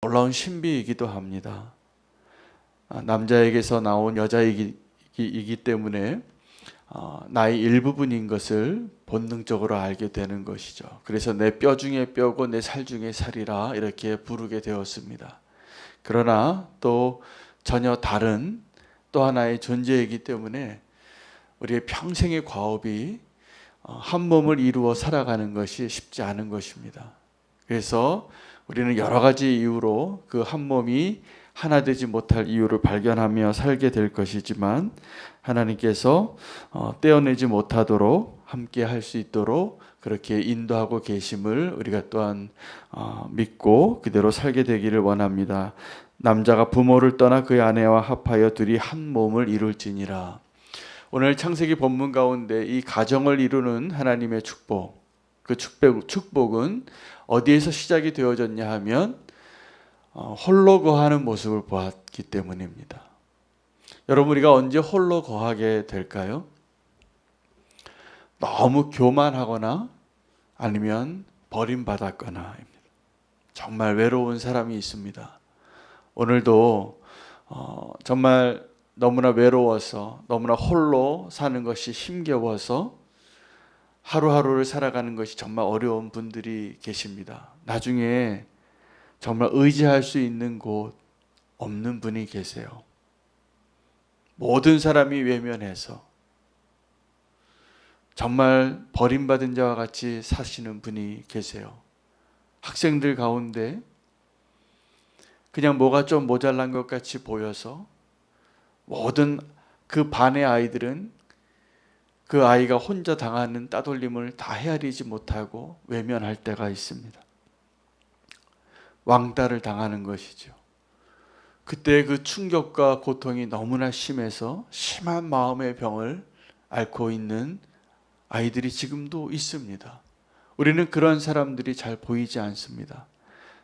놀라운 신비이기도 합니다. 남자에게서 나온 여자이기 때문에 나의 일부분인 것을 본능적으로 알게 되는 것이죠. 그래서 내 뼈 중에 뼈고 내 살 중에 살이라 이렇게 부르게 되었습니다. 그러나 또 전혀 다른 또 하나의 존재이기 때문에 우리의 평생의 과업이 한 몸을 이루어 살아가는 것이 쉽지 않은 것입니다. 그래서 우리는 여러 가지 이유로 그 한 몸이 하나 되지 못할 이유를 발견하며 살게 될 것이지만 하나님께서 떼어내지 못하도록 함께 할 수 있도록 그렇게 인도하고 계심을 우리가 또한 믿고 그대로 살게 되기를 원합니다. 남자가 부모를 떠나 그의 아내와 합하여 둘이 한 몸을 이룰지니라. 오늘 창세기 본문 가운데 이 가정을 이루는 하나님의 축복, 그 축복은 어디에서 시작이 되어졌냐 하면 홀로 거하는 모습을 보았기 때문입니다. 여러분, 우리가 언제 홀로 거하게 될까요? 너무 교만하거나 아니면 버림받았거나입니다. 정말 외로운 사람이 있습니다. 오늘도 정말 너무나 외로워서 너무나 홀로 사는 것이 힘겨워서 하루하루를 살아가는 것이 정말 어려운 분들이 계십니다. 나중에 정말 의지할 수 있는 곳 없는 분이 계세요. 모든 사람이 외면해서 정말 버림받은 자와 같이 사시는 분이 계세요. 학생들 가운데 그냥 뭐가 좀 모자란 것 같이 보여서 모든 그 반의 아이들은 그 아이가 혼자 당하는 따돌림을 다 헤아리지 못하고 외면할 때가 있습니다. 왕따를 당하는 것이죠. 그때 그 충격과 고통이 너무나 심해서 심한 마음의 병을 앓고 있는 아이들이 지금도 있습니다. 우리는 그런 사람들이 잘 보이지 않습니다.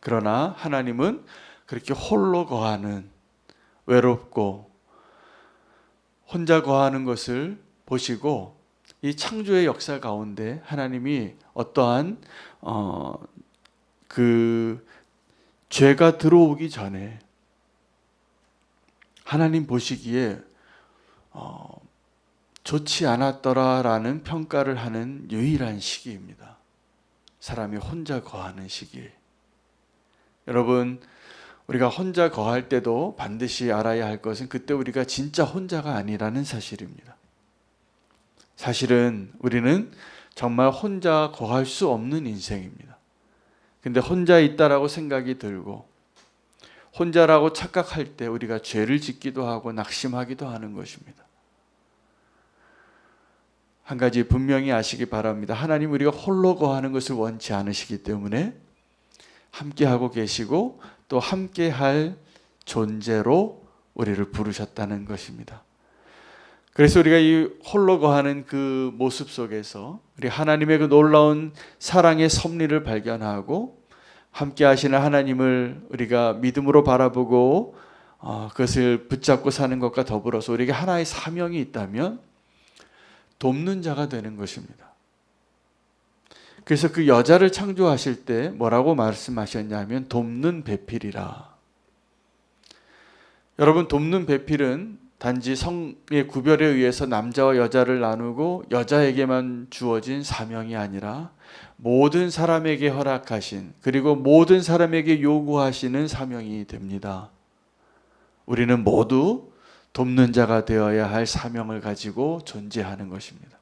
그러나 하나님은 그렇게 홀로 거하는, 외롭고 혼자 거하는 것을 보시고 이 창조의 역사 가운데 하나님이 어떠한 그 죄가 들어오기 전에 하나님 보시기에 좋지 않았더라라는 평가를 하는 유일한 시기입니다. 사람이 혼자 거하는 시기. 여러분, 우리가 혼자 거할 때도 반드시 알아야 할 것은 그때 우리가 진짜 혼자가 아니라는 사실입니다. 사실은 우리는 정말 혼자 거할 수 없는 인생입니다. 근데 혼자 있다라고 생각이 들고 혼자라고 착각할 때 우리가 죄를 짓기도 하고 낙심하기도 하는 것입니다. 한 가지 분명히 아시기 바랍니다. 하나님 우리가 홀로 거하는 것을 원치 않으시기 때문에 함께하고 계시고 또 함께할 존재로 우리를 부르셨다는 것입니다. 그래서 우리가 이 홀로 거하는 그 모습 속에서 우리 하나님의 그 놀라운 사랑의 섭리를 발견하고 함께 하시는 하나님을 우리가 믿음으로 바라보고 그것을 붙잡고 사는 것과 더불어서 우리에게 하나의 사명이 있다면 돕는 자가 되는 것입니다. 그래서 그 여자를 창조하실 때 뭐라고 말씀하셨냐면 돕는 배필이라. 여러분, 돕는 배필은 단지 성의 구별에 의해서 남자와 여자를 나누고 여자에게만 주어진 사명이 아니라 모든 사람에게 허락하신, 그리고 모든 사람에게 요구하시는 사명이 됩니다. 우리는 모두 돕는 자가 되어야 할 사명을 가지고 존재하는 것입니다.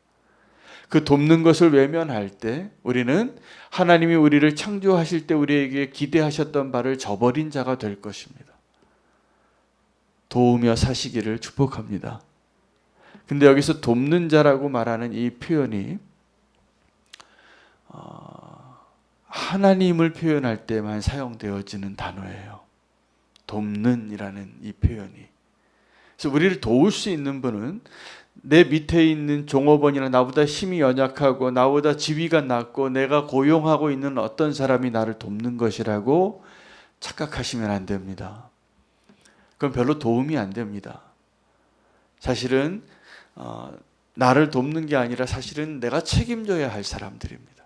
그 돕는 것을 외면할 때 우리는 하나님이 우리를 창조하실 때 우리에게 기대하셨던 바를 저버린 자가 될 것입니다. 도우며 사시기를 축복합니다. 근데 여기서 돕는 자라고 말하는 이 표현이 하나님을 표현할 때만 사용되어지는 단어예요. 돕는이라는 이 표현이. 그래서 우리를 도울 수 있는 분은 내 밑에 있는 종업원이나 나보다 힘이 연약하고 나보다 지위가 낮고 내가 고용하고 있는 어떤 사람이 나를 돕는 것이라고 착각하시면 안 됩니다. 그건 별로 도움이 안 됩니다. 사실은 나를 돕는 게 아니라 사실은 내가 책임져야 할 사람들입니다.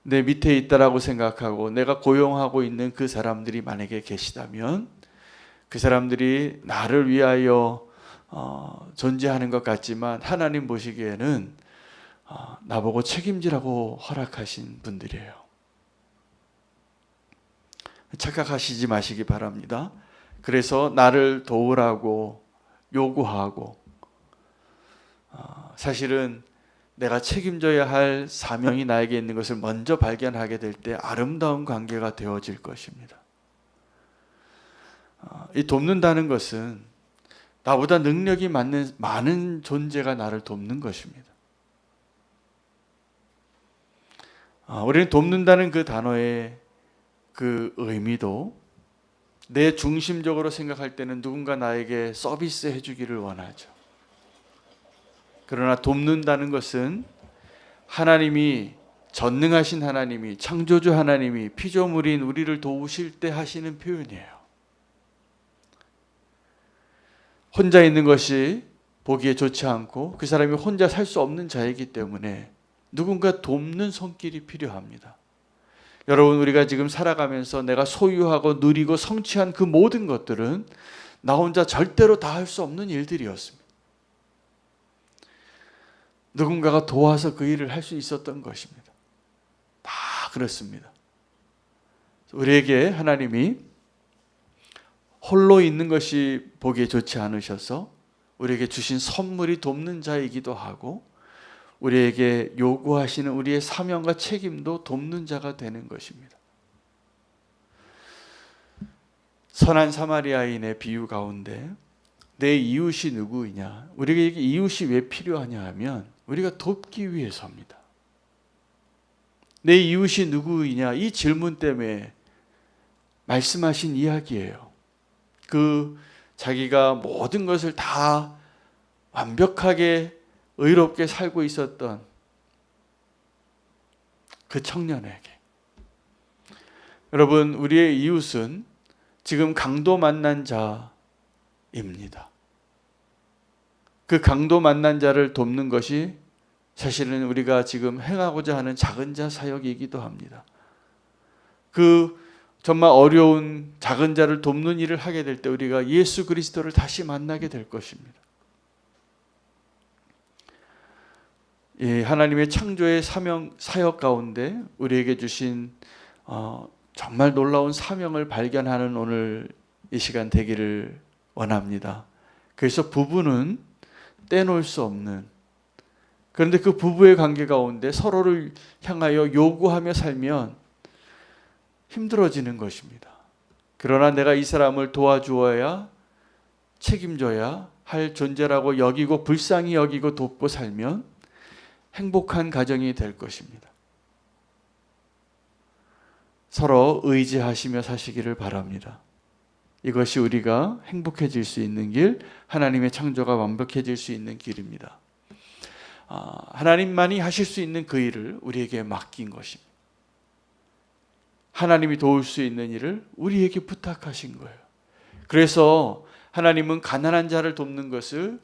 내 밑에 있다라고 생각하고 내가 고용하고 있는 그 사람들이 만약에 계시다면 그 사람들이 나를 위하여 존재하는 것 같지만 하나님 보시기에는 나보고 책임지라고 허락하신 분들이에요. 착각하시지 마시기 바랍니다. 그래서 나를 도우라고 요구하고 사실은 내가 책임져야 할 사명이 나에게 있는 것을 먼저 발견하게 될 때 아름다운 관계가 되어질 것입니다. 이 돕는다는 것은 나보다 능력이 많은 존재가 나를 돕는 것입니다. 우리는 돕는다는 그 단어의 그 의미도 내 중심적으로 생각할 때는 누군가 나에게 서비스 해주기를 원하죠. 그러나 돕는다는 것은 하나님이 전능하신 하나님이 창조주 하나님이 피조물인 우리를 도우실 때 하시는 표현이에요. 혼자 있는 것이 보기에 좋지 않고 그 사람이 혼자 살 수 없는 자이기 때문에 누군가 돕는 손길이 필요합니다. 여러분, 우리가 지금 살아가면서 내가 소유하고 누리고 성취한 그 모든 것들은 나 혼자 절대로 다 할 수 없는 일들이었습니다. 누군가가 도와서 그 일을 할 수 있었던 것입니다. 다 그렇습니다. 우리에게 하나님이 홀로 있는 것이 보기에 좋지 않으셔서 우리에게 주신 선물이 돕는 자이기도 하고 우리에게 요구하시는 우리의 사명과 책임도 돕는 자가 되는 것입니다. 선한 사마리아인의 비유 가운데 내 이웃이 누구이냐, 우리에게 이웃이 왜 필요하냐 하면 우리가 돕기 위해서입니다. 내 이웃이 누구이냐, 이 질문 때문에 말씀하신 이야기예요. 자기가 모든 것을 다 완벽하게 의롭게 살고 있었던 그 청년에게. 여러분, 우리의 이웃은 지금 강도 만난 자입니다. 그 강도 만난 자를 돕는 것이 사실은 우리가 지금 행하고자 하는 작은 자 사역이기도 합니다. 정말 어려운 작은 자를 돕는 일을 하게 될 때 우리가 예수 그리스도를 다시 만나게 될 것입니다. 하나님의 창조의 사역 가운데 우리에게 주신 정말 놀라운 사명을 발견하는 오늘 이 시간 되기를 원합니다. 그래서 부부는 떼놓을 수 없는, 그런데 그 부부의 관계 가운데 서로를 향하여 요구하며 살면 힘들어지는 것입니다. 그러나 내가 이 사람을 도와주어야 책임져야 할 존재라고 여기고 불쌍히 여기고 돕고 살면 행복한 가정이 될 것입니다. 서로 의지하시며 사시기를 바랍니다. 이것이 우리가 행복해질 수 있는 길, 하나님의 창조가 완벽해질 수 있는 길입니다. 하나님만이 하실 수 있는 그 일을 우리에게 맡긴 것입니다. 하나님이 도울 수 있는 일을 우리에게 부탁하신 거예요. 그래서 하나님은 가난한 자를 돕는 것을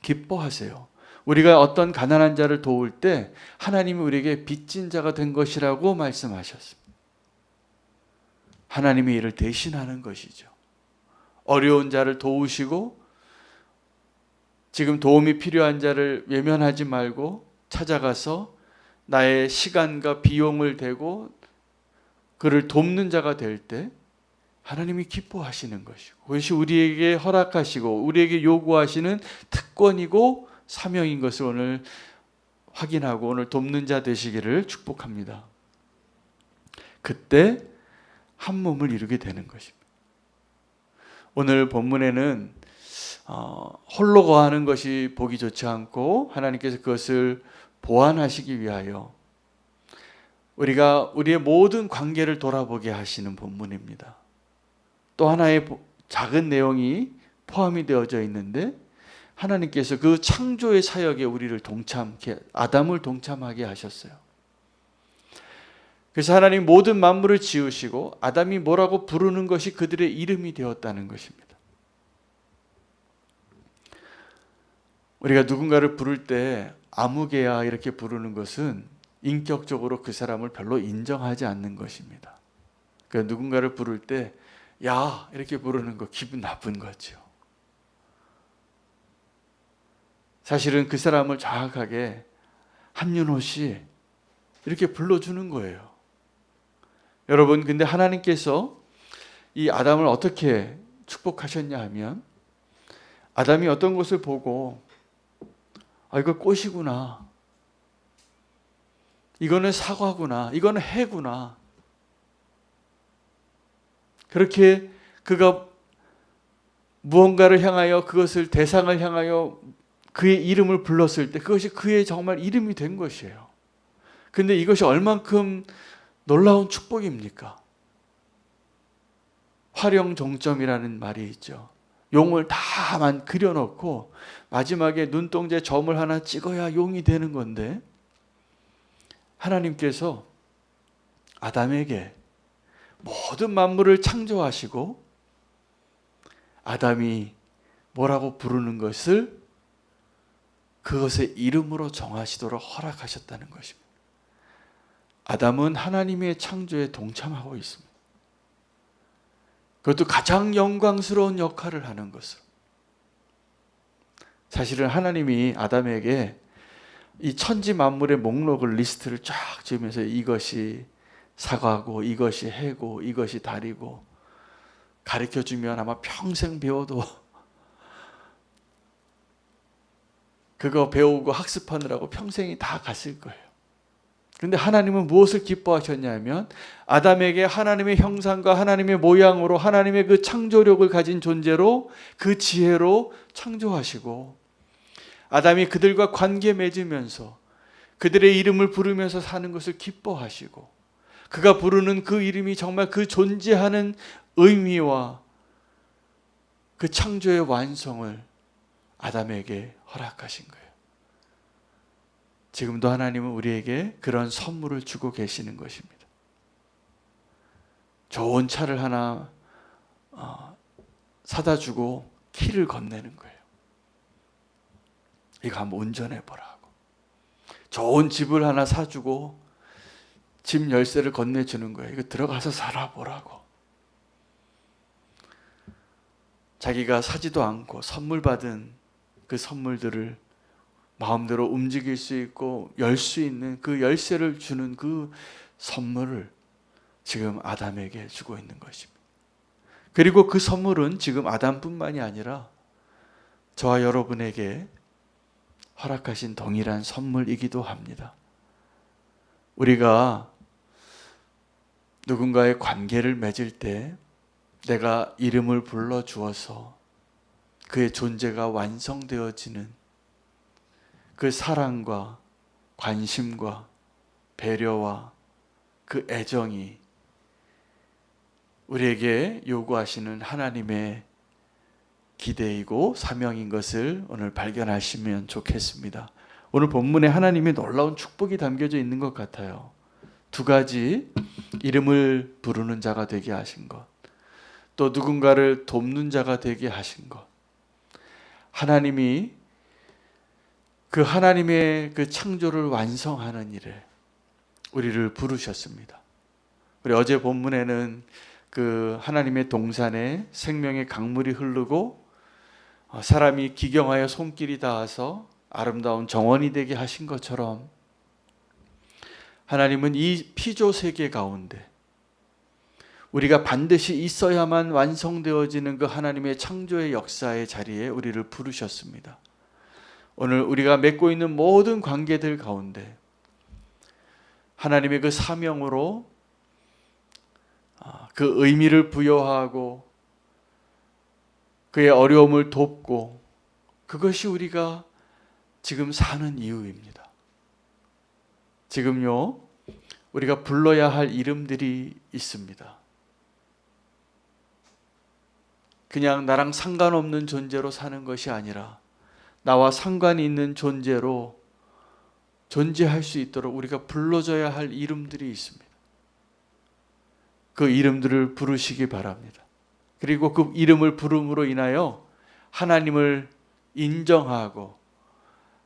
기뻐하세요. 우리가 어떤 가난한 자를 도울 때 하나님이 우리에게 빚진 자가 된 것이라고 말씀하셨습니다. 하나님이 이를 대신하는 것이죠. 어려운 자를 도우시고 지금 도움이 필요한 자를 외면하지 말고 찾아가서 나의 시간과 비용을 대고 그를 돕는 자가 될 때 하나님이 기뻐하시는 것이고 그것이 우리에게 허락하시고 우리에게 요구하시는 특권이고 사명인 것을 오늘 확인하고 오늘 돕는 자 되시기를 축복합니다. 그때 한 몸을 이루게 되는 것입니다. 오늘 본문에는 홀로 거하는 것이 보기 좋지 않고 하나님께서 그것을 보완하시기 위하여 우리가 우리의 모든 관계를 돌아보게 하시는 본문입니다. 또 하나의 작은 내용이 포함이 되어져 있는데 하나님께서 그 창조의 사역에 우리를 아담을 동참하게 하셨어요. 그래서 하나님 모든 만물을 지으시고 아담이 뭐라고 부르는 것이 그들의 이름이 되었다는 것입니다. 우리가 누군가를 부를 때 아무개야 이렇게 부르는 것은 인격적으로 그 사람을 별로 인정하지 않는 것입니다. 그러니까 누군가를 부를 때 야 이렇게 부르는 거 기분 나쁜 거죠. 사실은 그 사람을 정확하게 한윤호 씨 이렇게 불러주는 거예요. 여러분, 근데 하나님께서 이 아담을 어떻게 축복하셨냐 하면, 아담이 어떤 것을 보고 이거 꽃이구나, 이거는 사과구나, 이거는 해구나, 그렇게 그가 무언가를 향하여, 그것을 대상을 향하여 그의 이름을 불렀을 때 그것이 그의 정말 이름이 된 것이에요. 근데 이것이 얼만큼 놀라운 축복입니까? 활용종점이라는 말이 있죠. 용을 다만 그려놓고 마지막에 눈동자에 점을 하나 찍어야 용이 되는 건데, 하나님께서 아담에게 모든 만물을 창조하시고 아담이 뭐라고 부르는 것을 그것의 이름으로 정하시도록 허락하셨다는 것입니다. 아담은 하나님의 창조에 동참하고 있습니다. 그것도 가장 영광스러운 역할을 하는 것으로. 사실은 하나님이 아담에게 이 천지 만물의 목록을, 리스트를 쫙 지으면서 이것이 사과고, 이것이 해고, 이것이 달이고 가르쳐주면 아마 평생 배워도 그거 배우고 학습하느라고 평생이 다 갔을 거예요. 그런데 하나님은 무엇을 기뻐하셨냐면, 아담에게 하나님의 형상과 하나님의 모양으로, 하나님의 그 창조력을 가진 존재로, 그 지혜로 창조하시고, 아담이 그들과 관계 맺으면서 그들의 이름을 부르면서 사는 것을 기뻐하시고, 그가 부르는 그 이름이 정말 그 존재하는 의미와 그 창조의 완성을 아담에게 허락하신 거예요. 지금도 하나님은 우리에게 그런 선물을 주고 계시는 것입니다. 좋은 차를 하나 사다 주고 키를 건네는 거예요. 이거 한번 운전해 보라고. 좋은 집을 하나 사주고 집 열쇠를 건네주는 거예요. 이거 들어가서 살아보라고. 자기가 사지도 않고 선물 받은 그 선물들을 마음대로 움직일 수 있고 열 수 있는 그 열쇠를 주는 그 선물을 지금 아담에게 주고 있는 것입니다. 그리고 그 선물은 지금 아담뿐만이 아니라 저와 여러분에게 허락하신 동일한 선물이기도 합니다. 우리가 누군가의 관계를 맺을 때 내가 이름을 불러주어서 그의 존재가 완성되어지는 그 사랑과 관심과 배려와 그 애정이 우리에게 요구하시는 하나님의 기대이고 사명인 것을 오늘 발견하시면 좋겠습니다. 오늘 본문에 하나님의 놀라운 축복이 담겨져 있는 것 같아요. 두 가지, 이름을 부르는 자가 되게 하신 것, 또 누군가를 돕는 자가 되게 하신 것. 하나님이 그 하나님의 그 창조를 완성하는 일에 우리를 부르셨습니다. 우리 어제 본문에는 그 하나님의 동산에 생명의 강물이 흐르고 사람이 기경하여 손길이 닿아서 아름다운 정원이 되게 하신 것처럼, 하나님은 이 피조 세계 가운데 우리가 반드시 있어야만 완성되어지는 그 하나님의 창조의 역사의 자리에 우리를 부르셨습니다. 오늘 우리가 맺고 있는 모든 관계들 가운데 하나님의 그 사명으로 그 의미를 부여하고 그의 어려움을 돕고, 그것이 우리가 지금 사는 이유입니다. 지금요, 우리가 불러야 할 이름들이 있습니다. 그냥 나랑 상관없는 존재로 사는 것이 아니라 나와 상관이 있는 존재로 존재할 수 있도록 우리가 불러줘야 할 이름들이 있습니다. 그 이름들을 부르시기 바랍니다. 그리고 그 이름을 부름으로 인하여 하나님을 인정하고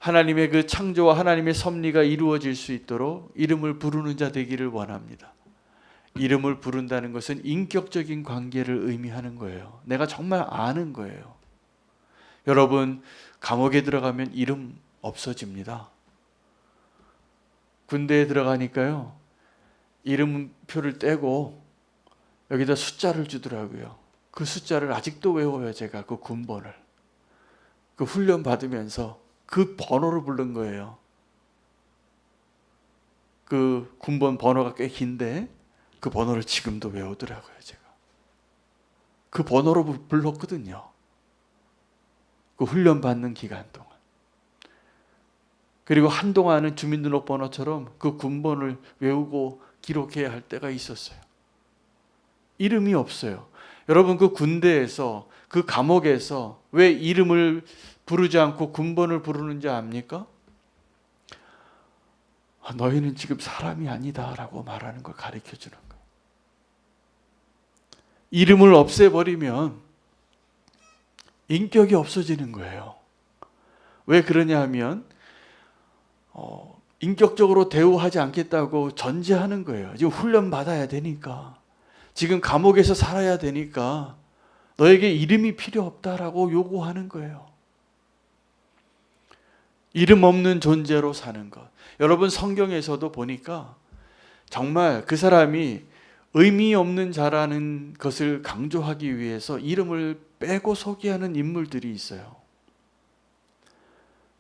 하나님의 그 창조와 하나님의 섭리가 이루어질 수 있도록 이름을 부르는 자 되기를 원합니다. 이름을 부른다는 것은 인격적인 관계를 의미하는 거예요. 내가 정말 아는 거예요. 여러분, 감옥에 들어가면 이름 없어집니다. 군대에 들어가니까요, 이름표를 떼고 여기다 숫자를 주더라고요. 그 숫자를 아직도 외워요. 제가 그 군번을. 그 훈련 받으면서 그 번호를 부른 거예요. 그 군번 번호가 꽤 긴데 그 번호를 지금도 외우더라고요. 제가 그 번호로 불렀거든요. 그 훈련 받는 기간 동안. 그리고 한동안은 주민등록번호처럼 그 군번을 외우고 기록해야 할 때가 있었어요. 이름이 없어요. 여러분, 그 군대에서, 그 감옥에서 왜 이름을 부르지 않고 군번을 부르는지 압니까? 너희는 지금 사람이 아니다 라고 말하는 걸 가르쳐 주는 거예요. 이름을 없애버리면 인격이 없어지는 거예요. 왜 그러냐 하면 인격적으로 대우하지 않겠다고 전제하는 거예요. 지금 훈련 받아야 되니까, 지금 감옥에서 살아야 되니까 너에게 이름이 필요 없다라고 요구하는 거예요. 이름 없는 존재로 사는 것. 여러분, 성경에서도 보니까 정말 그 사람이 의미 없는 자라는 것을 강조하기 위해서 이름을 빼고 소개하는 인물들이 있어요.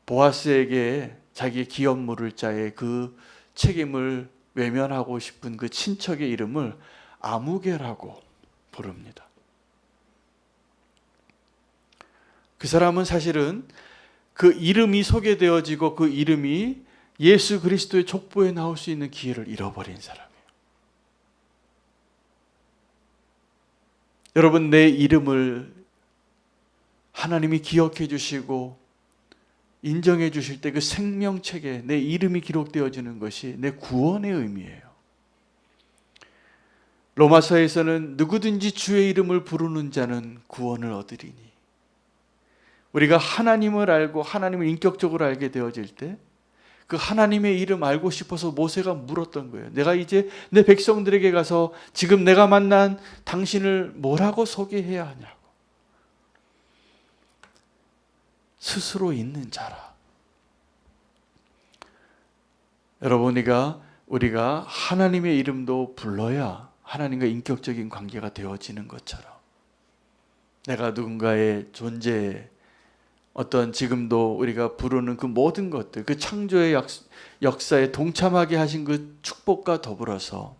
보아스에게 자기의 기업 물을 자의 그 책임을 외면하고 싶은 그 친척의 이름을 아무개라고 부릅니다. 그 사람은 사실은 그 이름이 소개되어지고 그 이름이 예수 그리스도의 족보에 나올 수 있는 기회를 잃어버린 사람이에요. 여러분, 내 이름을 하나님이 기억해 주시고 인정해 주실 때 그 생명책에 내 이름이 기록되어지는 것이 내 구원의 의미예요. 로마서에서는 누구든지 주의 이름을 부르는 자는 구원을 얻으리니, 우리가 하나님을 알고 하나님을 인격적으로 알게 되어질 때 그 하나님의 이름 알고 싶어서 모세가 물었던 거예요. 내가 이제 내 백성들에게 가서 지금 내가 만난 당신을 뭐라고 소개해야 하냐고. 스스로 있는 자라. 여러분, 우리가 하나님의 이름도 불러야 하나님과 인격적인 관계가 되어지는 것처럼, 내가 누군가의 존재에 어떤 지금도 우리가 부르는 그 모든 것들, 그 창조의 역사에 동참하게 하신 그 축복과 더불어서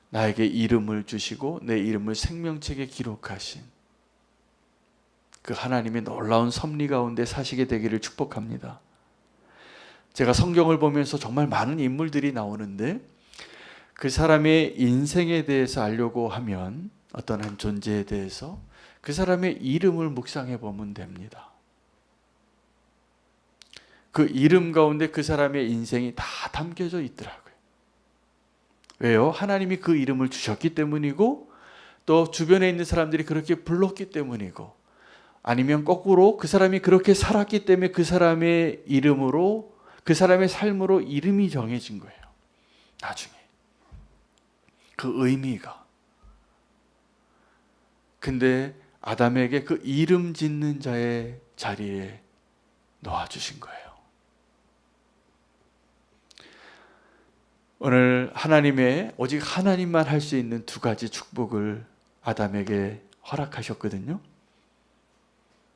나에게 이름을 주시고 내 이름을 생명책에 기록하신 그 하나님의 놀라운 섭리 가운데 사시게 되기를 축복합니다. 제가 성경을 보면서 정말 많은 인물들이 나오는데 그 사람의 인생에 대해서 알려고 하면 어떤 한 존재에 대해서 그 사람의 이름을 묵상해 보면 됩니다. 그 이름 가운데 그 사람의 인생이 다 담겨져 있더라고요. 왜요? 하나님이 그 이름을 주셨기 때문이고, 또 주변에 있는 사람들이 그렇게 불렀기 때문이고, 아니면 거꾸로 그 사람이 그렇게 살았기 때문에 그 사람의 이름으로, 그 사람의 삶으로 이름이 정해진 거예요. 나중에 그 의미가. 근데 아담에게 그 이름 짓는 자의 자리에 놓아주신 거예요. 오늘 하나님의, 오직 하나님만 할 수 있는 두 가지 축복을 아담에게 허락하셨거든요.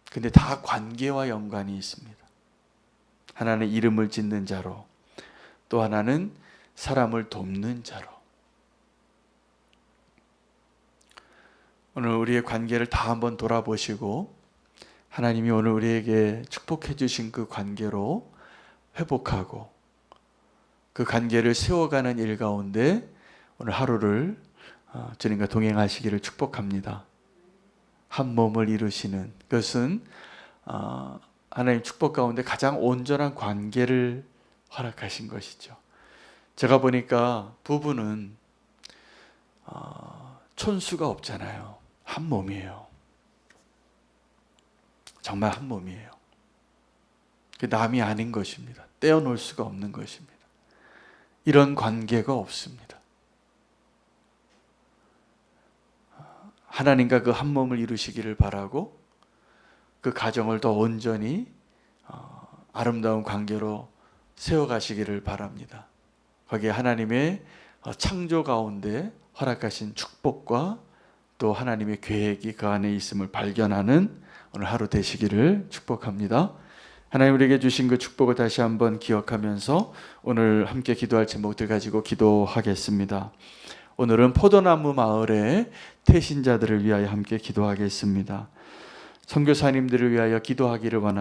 근데 다 관계와 연관이 있습니다. 하나는 이름을 짓는 자로, 또 하나는 사람을 돕는 자로. 오늘 우리의 관계를 다 한번 돌아보시고 하나님이 오늘 우리에게 축복해 주신 그 관계로 회복하고 그 관계를 세워가는 일 가운데 오늘 하루를 주님과 동행하시기를 축복합니다. 한 몸을 이루시는 그것은 하나님 축복 가운데 가장 온전한 관계를 허락하신 것이죠. 제가 보니까 부부는 촌수가 없잖아요. 한 몸이에요. 정말 한 몸이에요. 그 남이 아닌 것입니다. 떼어놓을 수가 없는 것입니다. 이런 관계가 없습니다. 하나님과 그 한 몸을 이루시기를 바라고 그 가정을 더 온전히 아름다운 관계로 세워가시기를 바랍니다. 거기에 하나님의 창조 가운데 허락하신 축복과 또 하나님의 계획이 그 안에 있음을 발견하는 오늘 하루 되시기를 축복합니다. 하나님 우리에게 주신 그 축복을 다시 한번 기억하면서 오늘 함께 기도할 제목들 가지고 기도하겠습니다. 오늘은 포도나무 마을의 태신자들을 위하여 함께 기도하겠습니다. 선교사님들을 위하여 기도하기를 원합니다.